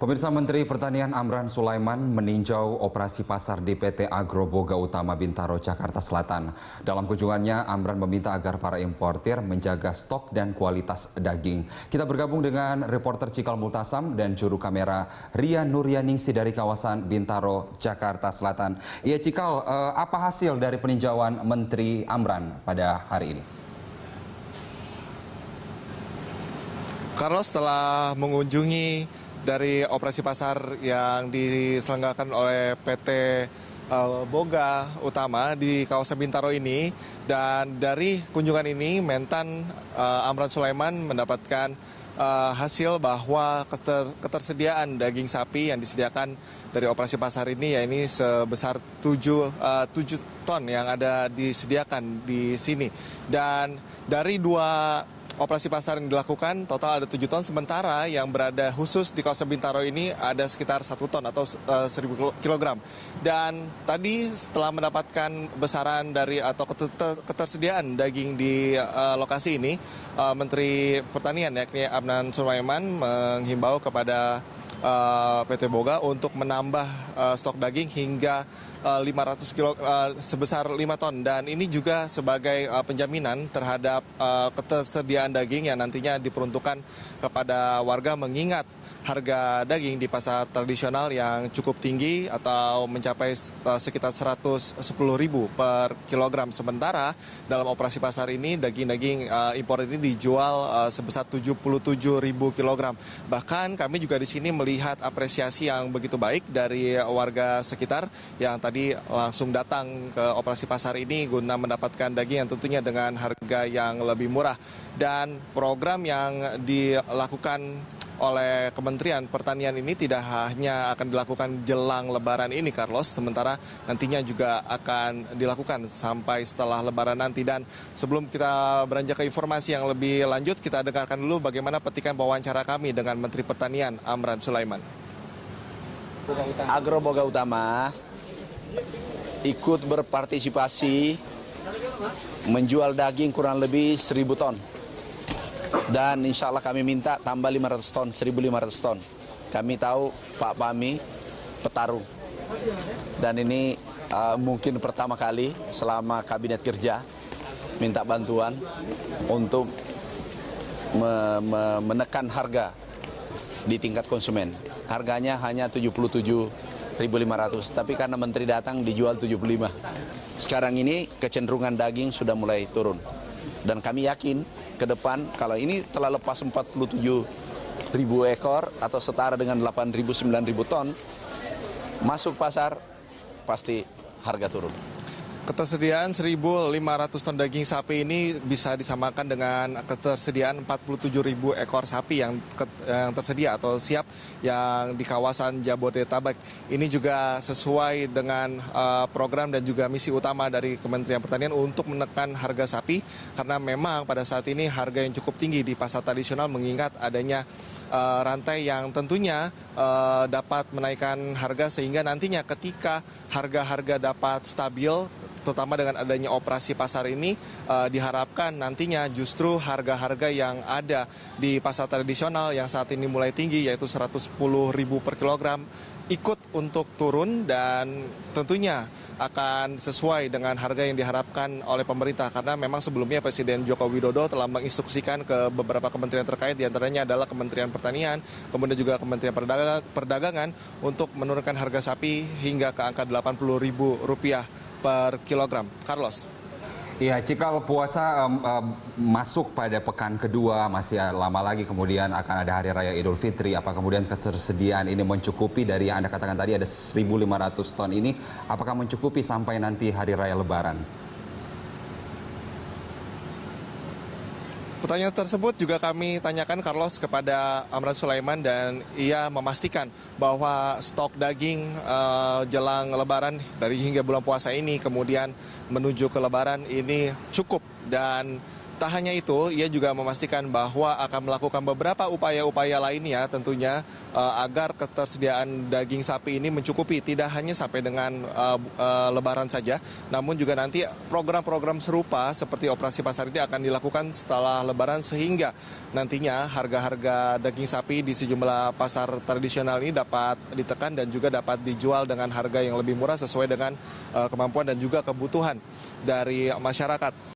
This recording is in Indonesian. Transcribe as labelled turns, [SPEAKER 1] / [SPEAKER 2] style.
[SPEAKER 1] Pemirsa, Menteri Pertanian Amran Sulaiman meninjau operasi pasar di PT Agroboga Utama Bintaro, Jakarta Selatan. Dalam kunjungannya, Amran meminta agar para importir menjaga stok dan kualitas daging. Kita bergabung dengan reporter Cikal Multasam dan juru kamera Ria Nuryaningsi dari kawasan Bintaro, Jakarta Selatan. Iya Cikal, apa hasil dari peninjauan Menteri Amran pada hari ini?
[SPEAKER 2] Carlos, setelah mengunjungi dari operasi pasar yang diselenggarakan oleh PT Boga Utama di kawasan Bintaro ini, dan dari kunjungan ini Mentan Amran Sulaiman mendapatkan hasil bahwa ketersediaan daging sapi yang disediakan dari operasi pasar ini, yakni sebesar 7 ton yang ada disediakan di sini. Dan dari dua operasi pasar yang dilakukan, total ada 7 ton, sementara yang berada khusus di kawasan Bintaro ini ada sekitar 1 ton atau 1.000 kg. Dan tadi setelah mendapatkan besaran dari atau ketersediaan daging di lokasi ini, Menteri Pertanian yakni Amran Sulaiman menghimbau kepada PT Boga untuk menambah stok daging hingga 500 kilo sebesar 5 ton, dan ini juga sebagai penjaminan terhadap ketersediaan daging yang nantinya diperuntukkan kepada warga, mengingat harga daging di pasar tradisional yang cukup tinggi atau mencapai sekitar 110.000 per kilogram. Sementara dalam operasi pasar ini daging-daging impor ini dijual sebesar 77.000 kilogram. Bahkan kami juga di sini melihat apresiasi yang begitu baik dari warga sekitar yang tadi langsung datang ke operasi pasar ini guna mendapatkan daging yang tentunya dengan harga yang lebih murah. Dan program yang dilakukan oleh Kementerian Pertanian ini tidak hanya akan dilakukan jelang Lebaran ini, Carlos, sementara nantinya juga akan dilakukan sampai setelah Lebaran nanti. Dan sebelum kita beranjak ke informasi yang lebih lanjut, kita dengarkan dulu bagaimana petikan wawancara kami dengan Menteri Pertanian Amran Sulaiman.
[SPEAKER 3] Agroboga Utama ikut berpartisipasi menjual daging kurang lebih 1.000 ton. Dan insya Allah kami minta tambah 500 ton, 1.500 ton. Kami tahu Pak Pami petarung. Dan ini mungkin pertama kali selama kabinet kerja minta bantuan untuk menekan harga di tingkat konsumen. Harganya hanya 77.500, tapi karena menteri datang dijual 75. Sekarang ini kecenderungan daging sudah mulai turun. Dan kami yakin ke depan kalau ini telah lepas 47.000 ekor atau setara dengan 8.000-9.000 ton, masuk pasar pasti harga turun.
[SPEAKER 2] Ketersediaan 1.500 ton daging sapi ini bisa disamakan dengan ketersediaan 47.000 ekor sapi yang tersedia atau siap yang di kawasan Jabodetabek. Ini juga sesuai dengan program dan juga misi utama dari Kementerian Pertanian untuk menekan harga sapi, karena memang pada saat ini harga yang cukup tinggi di pasar tradisional mengingat adanya rantai yang tentunya dapat menaikkan harga, sehingga nantinya ketika harga-harga dapat stabil, terutama dengan adanya operasi pasar ini, diharapkan nantinya justru harga-harga yang ada di pasar tradisional yang saat ini mulai tinggi, yaitu 110.000 per kilogram, ikut untuk turun dan tentunya akan sesuai dengan harga yang diharapkan oleh pemerintah. Karena memang sebelumnya Presiden Joko Widodo telah menginstruksikan ke beberapa kementerian terkait, diantaranya adalah Kementerian Pertanian, kemudian juga Kementerian Perdagangan, untuk menurunkan harga sapi hingga ke angka Rp80.000 per kilogram. Carlos.
[SPEAKER 1] Iya, Cikal, puasa masuk pada pekan kedua, masih lama lagi kemudian akan ada Hari Raya Idul Fitri. Apa kemudian ketersediaan ini mencukupi dari yang Anda katakan tadi ada 1.500 ton ini, apakah mencukupi sampai nanti Hari Raya Lebaran?
[SPEAKER 2] Pertanyaan tersebut juga kami tanyakan, Carlos, kepada Amran Sulaiman, dan ia memastikan bahwa stok daging jelang Lebaran dari hingga bulan puasa ini kemudian menuju ke Lebaran ini cukup, dan Tak hanya itu, ia juga memastikan bahwa akan melakukan beberapa upaya-upaya lainnya tentunya agar ketersediaan daging sapi ini mencukupi tidak hanya sampai dengan Lebaran saja, namun juga nanti program-program serupa seperti operasi pasar ini akan dilakukan setelah Lebaran sehingga nantinya harga-harga daging sapi di sejumlah pasar tradisional ini dapat ditekan dan juga dapat dijual dengan harga yang lebih murah sesuai dengan kemampuan dan juga kebutuhan dari masyarakat.